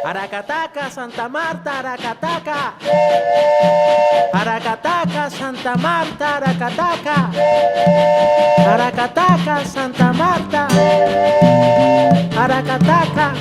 Aracataca, Santa Marta, Aracataca. Aracataca, Santa Marta, Aracataca. Aracataca, Santa Marta, Aracataca.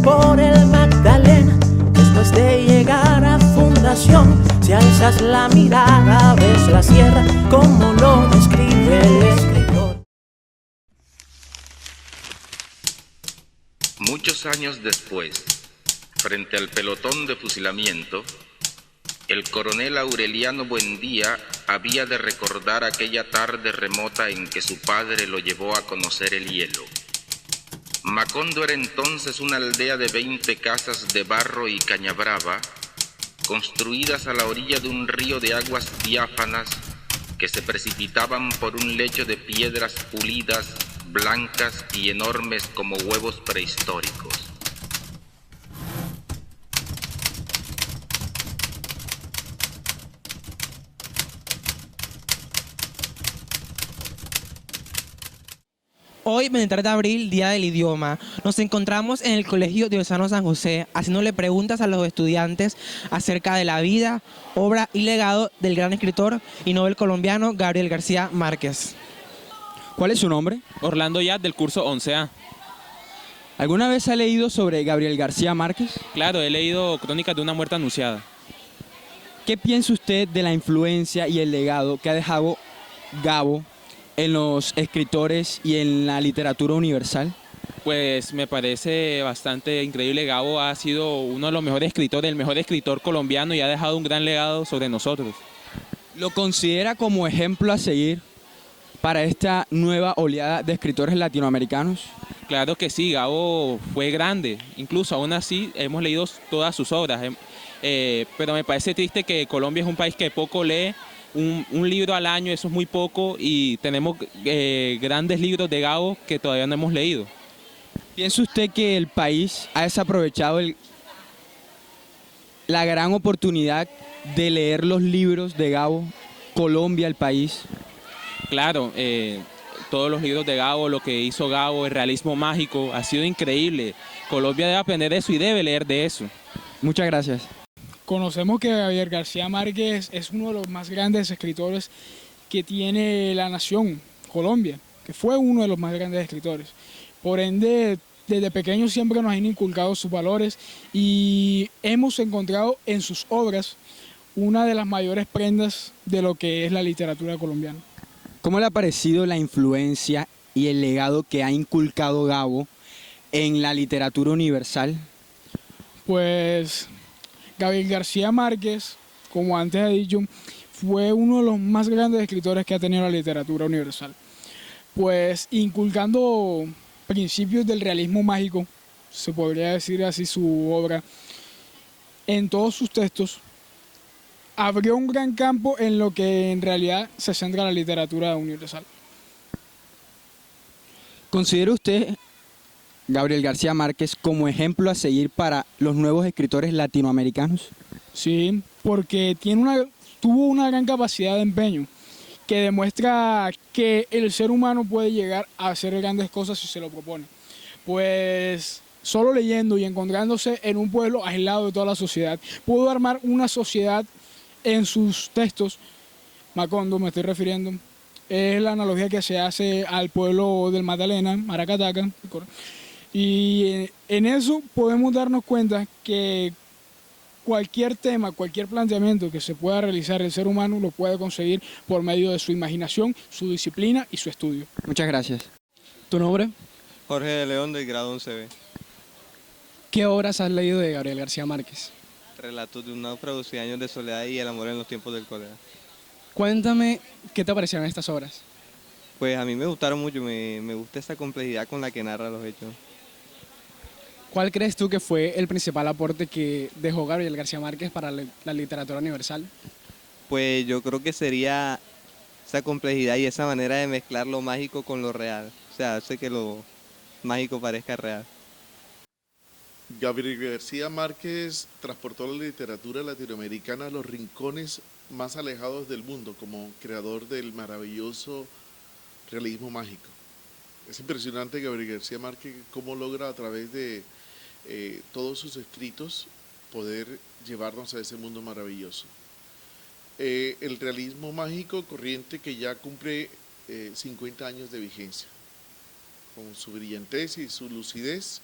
Por el Magdalena, después de llegar a Fundación, si alzas la mirada ves la sierra como lo describe el escritor. Muchos años después, frente al pelotón de fusilamiento, el coronel Aureliano Buendía había de recordar aquella tarde remota en que su padre lo llevó a conocer el hielo. Macondo era entonces una aldea de 20 casas de barro y caña brava, construidas a la orilla de un río de aguas diáfanas que se precipitaban por un lecho de piedras pulidas, blancas y enormes como huevos prehistóricos. Hoy, 23 de abril, Día del Idioma, nos encontramos en el Colegio Diocesano San José haciéndole preguntas a los estudiantes acerca de la vida, obra y legado del gran escritor y novel colombiano Gabriel García Márquez. ¿Cuál es su nombre? Orlando Yat, del curso 11A. ¿Alguna vez ha leído sobre Gabriel García Márquez? Claro, he leído Crónicas de una muerte anunciada. ¿Qué piensa usted de la influencia y el legado que ha dejado Gabo en los escritores y en la literatura universal? Pues me parece bastante increíble. Gabo ha sido uno de los mejores escritores, el mejor escritor colombiano, y ha dejado un gran legado sobre nosotros. ¿Lo considera como ejemplo a seguir para esta nueva oleada de escritores latinoamericanos? Claro que sí, Gabo fue grande, incluso aún así hemos leído todas sus obras, pero me parece triste que Colombia es un país que poco lee. Un libro al año, eso es muy poco, y tenemos grandes libros de Gabo que todavía no hemos leído. ¿Piensa usted que el país ha desaprovechado la gran oportunidad de leer los libros de Gabo, Colombia, el país? Claro, todos los libros de Gabo, lo que hizo Gabo, el realismo mágico, ha sido increíble. Colombia debe aprender de eso y debe leer de eso. Muchas gracias. Conocemos que Gabriel García Márquez es uno de los más grandes escritores que tiene la nación, Colombia, que fue uno de los más grandes escritores. Por ende, desde pequeños siempre nos han inculcado sus valores y hemos encontrado en sus obras una de las mayores prendas de lo que es la literatura colombiana. ¿Cómo le ha parecido la influencia y el legado que ha inculcado Gabo en la literatura universal? Pues Gabriel García Márquez, como antes he dicho, fue uno de los más grandes escritores que ha tenido la literatura universal. Pues inculcando principios del realismo mágico, se podría decir así su obra, en todos sus textos, abrió un gran campo en lo que en realidad se centra la literatura universal. ¿Considera usted Gabriel García Márquez como ejemplo a seguir para los nuevos escritores latinoamericanos? Sí, porque tuvo una gran capacidad de empeño que demuestra que el ser humano puede llegar a hacer grandes cosas si se lo propone. Pues solo leyendo y encontrándose en un pueblo aislado de toda la sociedad, pudo armar una sociedad en sus textos. Macondo, me estoy refiriendo, es la analogía que se hace al pueblo del Magdalena, Aracataca, y en eso podemos darnos cuenta que cualquier tema, cualquier planteamiento que se pueda realizar el ser humano lo puede conseguir por medio de su imaginación, su disciplina y su estudio. Muchas gracias. ¿Tu nombre? Jorge de León, del grado 11B. ¿Qué obras has leído de Gabriel García Márquez? Relatos de un náufrago, 100 años de soledad y el amor en los tiempos del cólera. Cuéntame, ¿qué te parecieron estas obras? Pues a mí me gustaron mucho, me gusta esa complejidad con la que narra los hechos. ¿Cuál crees tú que fue el principal aporte que dejó Gabriel García Márquez para la literatura universal? Pues yo creo que sería esa complejidad y esa manera de mezclar lo mágico con lo real. O sea, hace que lo mágico parezca real. Gabriel García Márquez transportó la literatura latinoamericana a los rincones más alejados del mundo como creador del maravilloso realismo mágico. Es impresionante Gabriel García Márquez cómo logra a través de todos sus escritos poder llevarnos a ese mundo maravilloso. El realismo mágico corriente que ya cumple 50 años de vigencia, con su brillantez y su lucidez,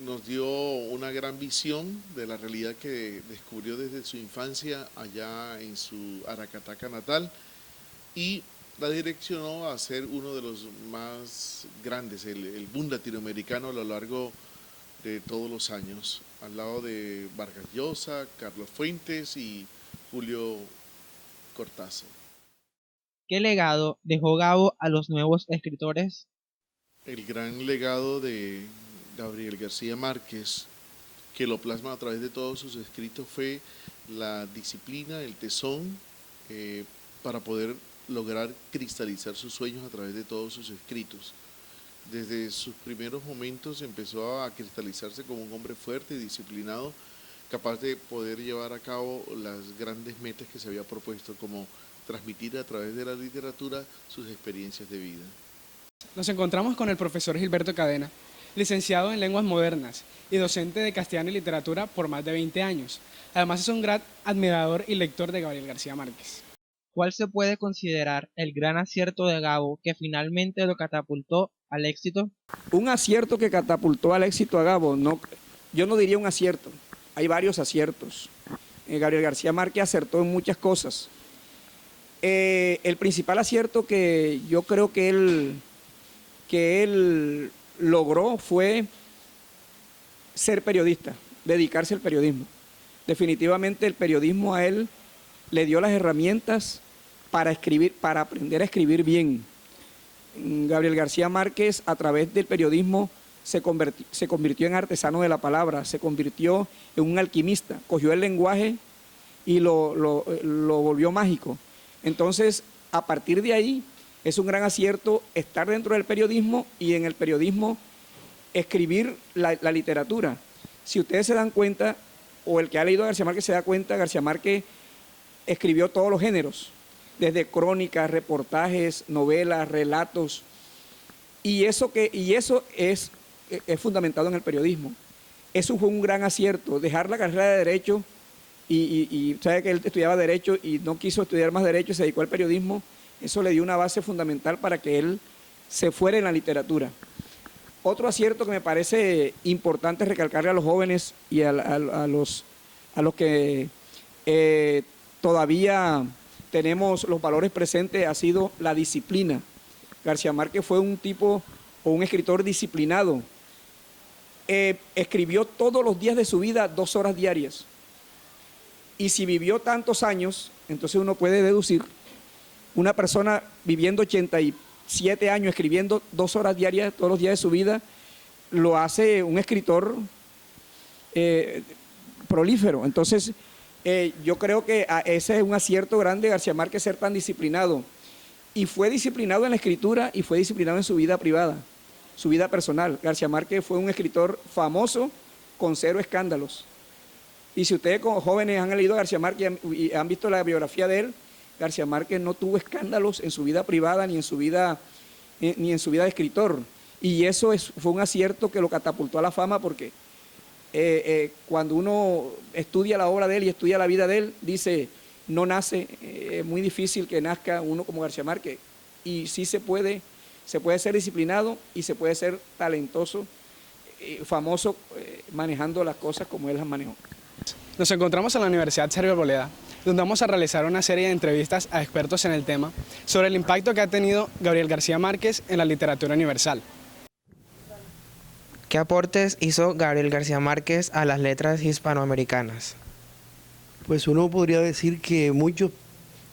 nos dio una gran visión de la realidad que descubrió desde su infancia allá en su Aracataca natal y la direccionó a ser uno de los más grandes, el boom latinoamericano a lo largo de todos los años, al lado de Vargas Llosa, Carlos Fuentes y Julio Cortázar. ¿Qué legado dejó Gabo a los nuevos escritores? El gran legado de Gabriel García Márquez, que lo plasma a través de todos sus escritos, fue la disciplina, el tesón, para poder lograr cristalizar sus sueños a través de todos sus escritos. Desde sus primeros momentos empezó a cristalizarse como un hombre fuerte y disciplinado, capaz de poder llevar a cabo las grandes metas que se había propuesto, como transmitir a través de la literatura sus experiencias de vida. Nos encontramos con el profesor Gilberto Cadena, licenciado en Lenguas Modernas y docente de Castellano y Literatura por más de 20 años. Además es un gran admirador y lector de Gabriel García Márquez. ¿Cuál se puede considerar el gran acierto de Gabo que finalmente lo catapultó al éxito? Un acierto que catapultó al éxito a Gabo, no, yo no diría un acierto, hay varios aciertos. Gabriel García Márquez acertó en muchas cosas. El principal acierto que yo creo que él logró fue ser periodista, dedicarse al periodismo. Definitivamente el periodismo a él le dio las herramientas para escribir, para aprender a escribir bien. Gabriel García Márquez, a través del periodismo, se convirtió en artesano de la palabra, se convirtió en un alquimista, cogió el lenguaje y lo volvió mágico. Entonces, a partir de ahí, es un gran acierto estar dentro del periodismo y en el periodismo escribir la literatura. Si ustedes se dan cuenta, o el que ha leído a García Márquez se da cuenta, García Márquez escribió todos los géneros, desde crónicas, reportajes, novelas, relatos, y eso es fundamentado en el periodismo. Eso fue un gran acierto, dejar la carrera de Derecho, y sabe que él estudiaba Derecho y no quiso estudiar más Derecho y se dedicó al periodismo. Eso le dio una base fundamental para que él se fuera en la literatura. Otro acierto que me parece importante recalcarle a los jóvenes y a los que todavía tenemos los valores presentes ha sido la disciplina. García Márquez fue un tipo o un escritor disciplinado. Escribió todos los días de su vida 2 horas diarias. Y si vivió tantos años, entonces uno puede deducir, una persona viviendo 87 años, escribiendo 2 horas diarias todos los días de su vida, lo hace un escritor prolífero. Entonces, yo creo que ese es un acierto grande de García Márquez, ser tan disciplinado. Y fue disciplinado en la escritura y fue disciplinado en su vida privada, su vida personal. García Márquez fue un escritor famoso con 0 escándalos. Y si ustedes como jóvenes han leído a García Márquez y han visto la biografía de él, García Márquez no tuvo escándalos en su vida privada ni en su vida de escritor. Y eso fue un acierto que lo catapultó a la fama, porque cuando uno estudia la obra de él y estudia la vida de él, dice, no nace, es muy difícil que nazca uno como García Márquez. Y sí se puede ser disciplinado y se puede ser talentoso, famoso, manejando las cosas como él las manejó. Nos encontramos en la Universidad Sergio Arboleda, donde vamos a realizar una serie de entrevistas a expertos en el tema sobre el impacto que ha tenido Gabriel García Márquez en la literatura universal. ¿Qué aportes hizo Gabriel García Márquez a las letras hispanoamericanas? Pues uno podría decir que mucho,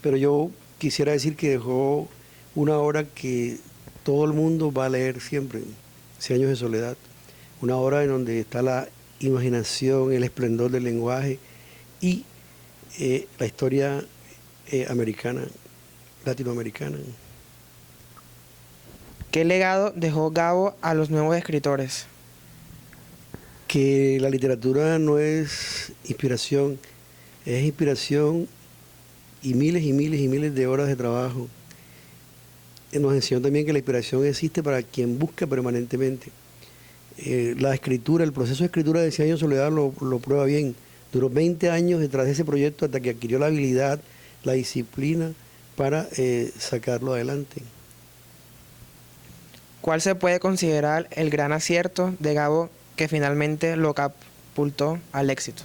pero yo quisiera decir que dejó una obra que todo el mundo va a leer siempre, 100 años de soledad. una obra en donde está la imaginación, el esplendor del lenguaje y la historia americana, latinoamericana. ¿Qué legado dejó Gabo a los nuevos escritores? Que la literatura no es inspiración, es inspiración y miles y miles y miles de horas de trabajo. Nos enseñó también que la inspiración existe para quien busca permanentemente. La escritura, el proceso de escritura de 100 años de soledad lo prueba bien. Duró 20 años detrás de ese proyecto hasta que adquirió la habilidad, la disciplina para sacarlo adelante. ¿Cuál se puede considerar el gran acierto de Gabo que finalmente lo catapultó al éxito?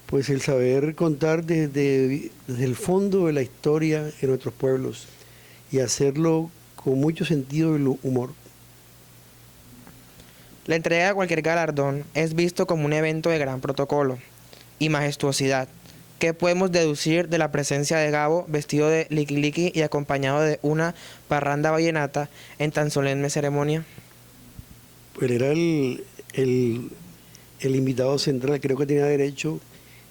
Pues el saber contar desde el fondo de la historia de nuestros pueblos y hacerlo con mucho sentido del humor. La entrega de cualquier galardón es visto como un evento de gran protocolo y majestuosidad. ¿Qué podemos deducir de la presencia de Gabo vestido de liqui-liqui y acompañado de una parranda vallenata en tan solemne ceremonia? Pues era el invitado central, creo que tenía derecho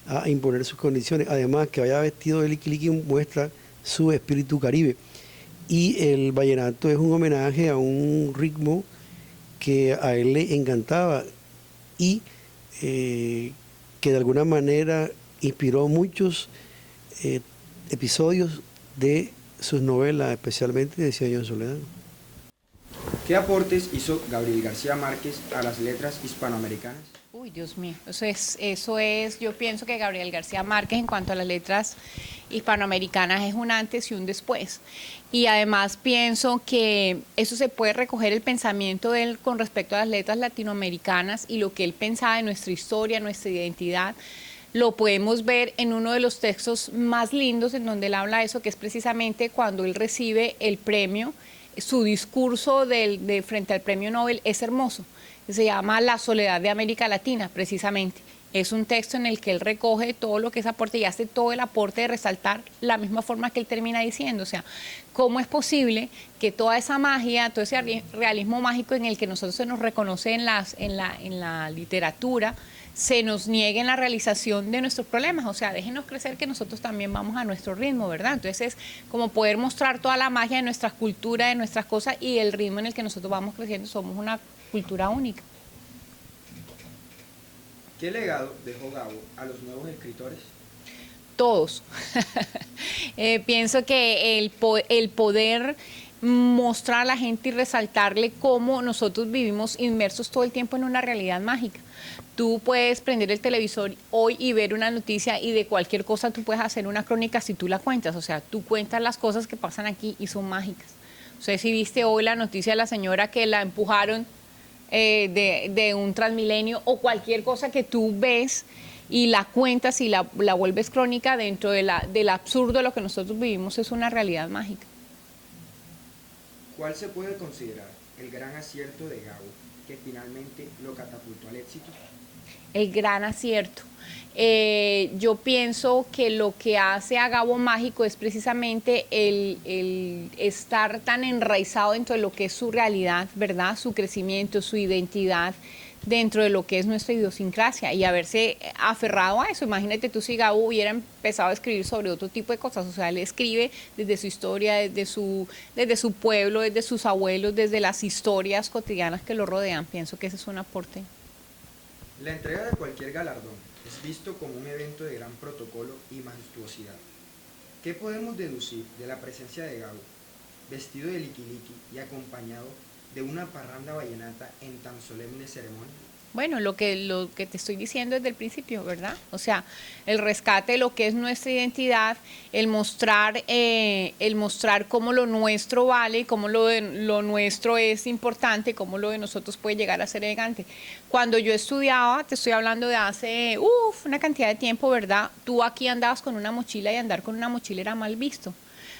a imponer sus condiciones. Además, que vaya vestido de liqui-liqui muestra su espíritu caribe. Y el vallenato es un homenaje a un ritmo que a él le encantaba y que de alguna manera inspiró muchos episodios de sus novelas, especialmente de 100 años de soledad. ¿Qué aportes hizo Gabriel García Márquez a las letras hispanoamericanas? Uy, Dios mío, eso es, yo pienso que Gabriel García Márquez en cuanto a las letras hispanoamericanas es un antes y un después. Y además pienso que eso se puede recoger el pensamiento de él con respecto a las letras latinoamericanas y lo que él pensaba de nuestra historia, nuestra identidad. Lo podemos ver en uno de los textos más lindos en donde él habla de eso, que es precisamente cuando él recibe el premio. Su discurso frente al premio Nobel es hermoso. Se llama La soledad de América Latina, precisamente. Es un texto en el que él recoge todo lo que es aporte y hace todo el aporte de resaltar la misma forma que él termina diciendo. O sea, ¿cómo es posible que toda esa magia, todo ese realismo mágico en el que nosotros se nos reconoce en la literatura, se nos niegue en la realización de nuestros problemas? O sea, déjenos crecer que nosotros también vamos a nuestro ritmo, ¿verdad? Entonces es como poder mostrar toda la magia de nuestras culturas, de nuestras cosas y el ritmo en el que nosotros vamos creciendo. Somos una cultura única. ¿Qué legado dejó Gabo a los nuevos escritores? Todos. Pienso que el poder mostrar a la gente y resaltarle cómo nosotros vivimos inmersos todo el tiempo en una realidad mágica. Tú puedes prender el televisor hoy y ver una noticia y de cualquier cosa tú puedes hacer una crónica si tú la cuentas. O sea, tú cuentas las cosas que pasan aquí y son mágicas. No sé si viste hoy la noticia de la señora que la empujaron de un Transmilenio o cualquier cosa que tú ves y la cuentas y la vuelves crónica dentro del absurdo de lo que nosotros vivimos, es una realidad mágica. ¿Cuál se puede considerar el gran acierto de Gabo que finalmente lo catapultó al éxito? El gran acierto. Yo pienso que lo que hace a Gabo mágico es precisamente el estar tan enraizado dentro de lo que es su realidad, ¿verdad? Su crecimiento, su identidad, dentro de lo que es nuestra idiosincrasia y haberse aferrado a eso. Imagínate tú si Gabo hubiera empezado a escribir sobre otro tipo de cosas. O sea, él escribe desde su historia, desde su pueblo, desde sus abuelos, desde las historias cotidianas que lo rodean. Pienso que ese es un aporte. La entrega de cualquier galardón es visto como un evento de gran protocolo y majestuosidad. ¿Qué podemos deducir de la presencia de Gabo, vestido de liqui-liqui y acompañado de una parranda vallenata en tan solemne ceremonia? Bueno, lo que te estoy diciendo desde el principio, ¿verdad? O sea, el rescate de lo que es nuestra identidad, el mostrar cómo lo nuestro vale, cómo lo nuestro es importante, cómo lo de nosotros puede llegar a ser elegante. Cuando yo estudiaba, te estoy hablando de hace una cantidad de tiempo, ¿verdad? Tú aquí andabas con una mochila y andar con una mochila era mal visto.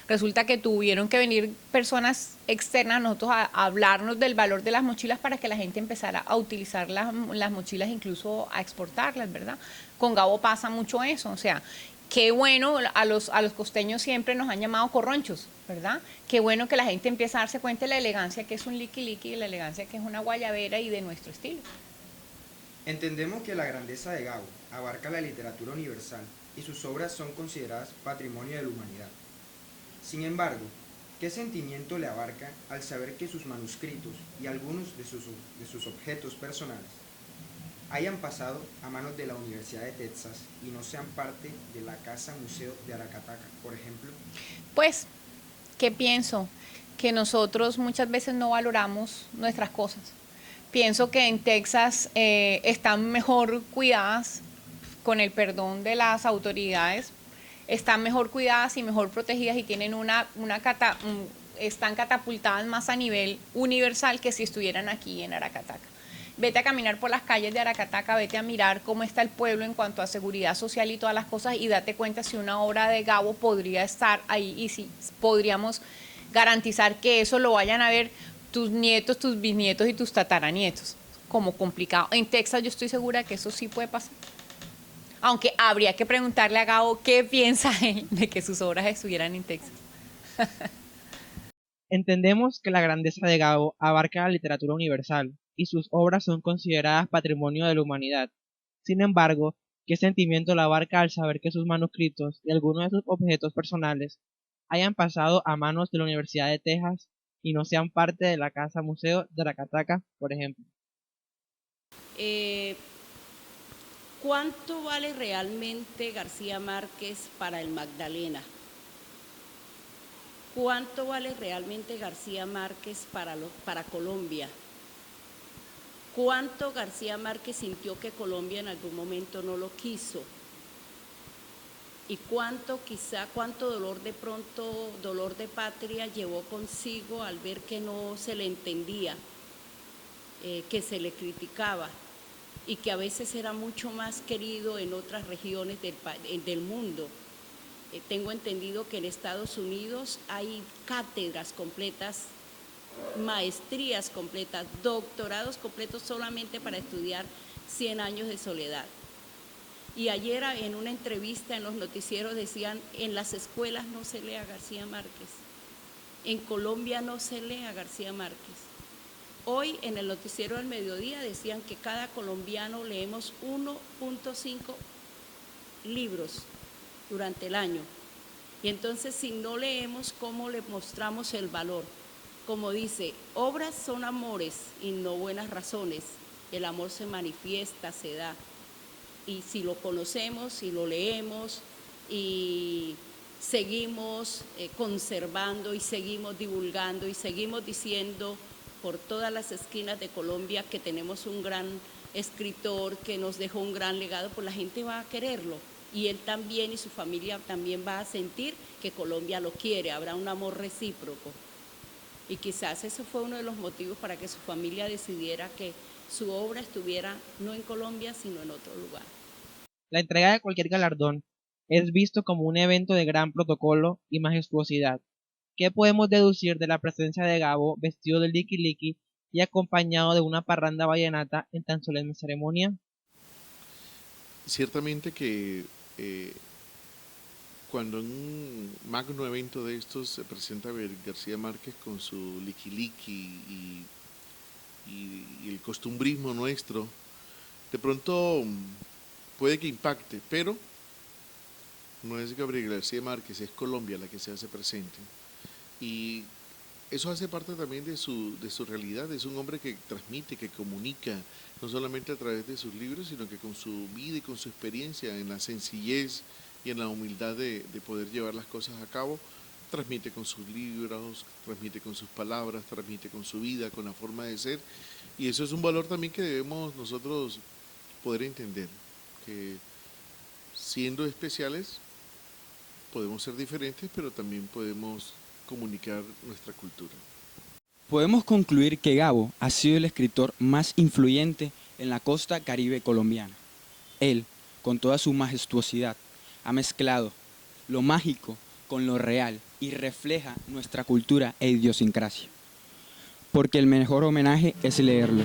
Resulta que tuvieron que venir personas externas a nosotros a hablarnos del valor de las mochilas para que la gente empezara a utilizar las mochilas, incluso a exportarlas, ¿verdad? Con Gabo pasa mucho eso, o sea, qué bueno, a los costeños siempre nos han llamado corronchos, ¿verdad? Qué bueno que la gente empieza a darse cuenta de la elegancia que es un liqui liqui y la elegancia que es una guayabera y de nuestro estilo. Entendemos que la grandeza de Gabo abarca la literatura universal y sus obras son consideradas patrimonio de la humanidad. Sin embargo, ¿qué sentimiento le abarca al saber que sus manuscritos y algunos de sus objetos personales hayan pasado a manos de la Universidad de Texas y no sean parte de la Casa Museo de Aracataca, por ejemplo? Pues, ¿qué pienso? Que nosotros muchas veces no valoramos nuestras cosas. Pienso que en Texas están mejor cuidadas, con el perdón de las autoridades, están mejor cuidadas y mejor protegidas y tienen están catapultadas más a nivel universal que si estuvieran aquí en Aracataca. Vete a caminar por las calles de Aracataca, vete a mirar cómo está el pueblo en cuanto a seguridad social y todas las cosas y date cuenta si una obra de Gabo podría estar ahí y si podríamos garantizar que eso lo vayan a ver tus nietos, tus bisnietos y tus tataranietos. Como complicado. En Texas yo estoy segura que eso sí puede pasar. Aunque habría que preguntarle a Gabo qué piensa él de que sus obras estuvieran en Texas. Entendemos que la grandeza de Gabo abarca la literatura universal y sus obras son consideradas patrimonio de la humanidad. Sin embargo, ¿qué sentimiento le abarca al saber que sus manuscritos y algunos de sus objetos personales hayan pasado a manos de la Universidad de Texas y no sean parte de la Casa Museo de Aracataca, por ejemplo? ¿Cuánto vale realmente García Márquez para el Magdalena? ¿Cuánto vale realmente García Márquez para Colombia? ¿Cuánto García Márquez sintió que Colombia en algún momento no lo quiso? ¿Y cuánto dolor de pronto, dolor de patria llevó consigo al ver que no se le entendía, que se le criticaba y que a veces era mucho más querido en otras regiones del mundo? Tengo entendido que en Estados Unidos hay cátedras completas, maestrías completas, doctorados completos solamente para estudiar 100 años de soledad. Y ayer en una entrevista en los noticieros decían, en las escuelas no se lee a García Márquez, en Colombia no se lee a García Márquez. Hoy en el noticiero del mediodía decían que cada colombiano leemos 1.5 libros durante el año. Y entonces si no leemos, ¿cómo le mostramos el valor? Como dice, obras son amores y no buenas razones. El amor se manifiesta, se da. Y si lo conocemos, si lo leemos y seguimos conservando y seguimos divulgando y seguimos diciendo por todas las esquinas de Colombia que tenemos un gran escritor que nos dejó un gran legado, pues la gente va a quererlo. Y él también y su familia también va a sentir que Colombia lo quiere, habrá un amor recíproco. Y quizás ese fue uno de los motivos para que su familia decidiera que su obra estuviera no en Colombia, sino en otro lugar. La entrega de cualquier galardón es visto como un evento de gran protocolo y majestuosidad. ¿Qué podemos deducir de la presencia de Gabo vestido de liqui liqui y acompañado de una parranda vallenata en tan solemne ceremonia? Ciertamente que cuando en un magno evento de estos se presenta García Márquez con su liqui liqui y el costumbrismo nuestro, de pronto puede que impacte, pero no es Gabriel García Márquez, es Colombia la que se hace presente. Y eso hace parte también de su realidad. Es un hombre que transmite, que comunica, no solamente a través de sus libros, sino que con su vida y con su experiencia, en la sencillez y en la humildad de poder llevar las cosas a cabo, transmite con sus libros, transmite con sus palabras, transmite con su vida, con la forma de ser. Y eso es un valor también que debemos nosotros poder entender, que siendo especiales podemos ser diferentes, pero también podemos comunicar nuestra cultura. Podemos concluir que Gabo ha sido el escritor más influyente en la costa caribe colombiana. Él, con toda su majestuosidad, ha mezclado lo mágico con lo real y refleja nuestra cultura e idiosincrasia. Porque el mejor homenaje es leerlo.